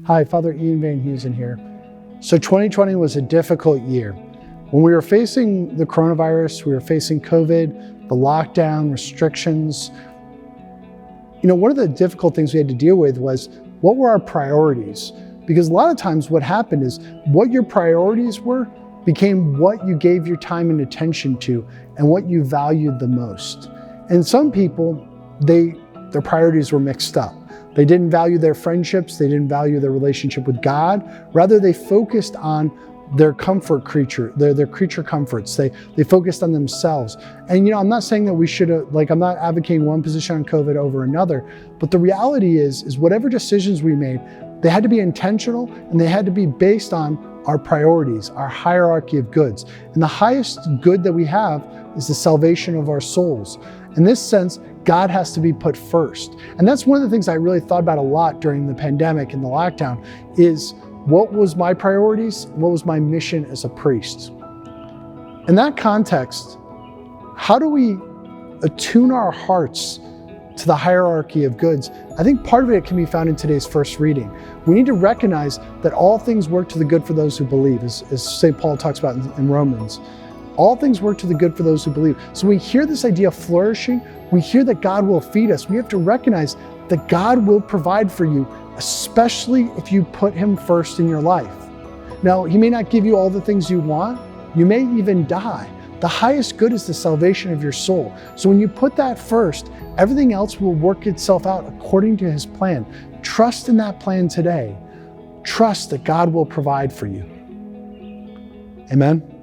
Hi, Father Ian Van Heusen here. So 2020 was a difficult year. When we were facing the coronavirus, we were facing COVID, the lockdown, restrictions. One of the difficult things we had to deal with was, what were our priorities? Because a lot of times what happened is what your priorities were became what you gave your time and attention to and what you valued the most. And some people, their priorities were mixed up. They didn't value their friendships, they didn't value their relationship with God. Rather, they focused on their comfort creature, their creature comforts. They focused on themselves. And I'm not saying that we should, I'm not advocating one position on COVID over another, but the reality is whatever decisions we made, they had to be intentional and they had to be based on our priorities, our hierarchy of goods. And the highest good that we have is the salvation of our souls. In this sense, God has to be put first. And that's one of the things I really thought about a lot during the pandemic and the lockdown is, what was my priorities? What was my mission as a priest? In that context, how do we attune our hearts to the hierarchy of goods? I think part of it can be found in today's first reading. We need to recognize that all things work to the good for those who believe, as St. Paul talks about in Romans. All things work to the good for those who believe. So when we hear this idea of flourishing, we hear that God will feed us. We have to recognize that God will provide for you, especially if you put Him first in your life. Now, He may not give you all the things you want. You may even die. The highest good is the salvation of your soul. So when you put that first, everything else will work itself out according to His plan. Trust in that plan today. Trust that God will provide for you. Amen.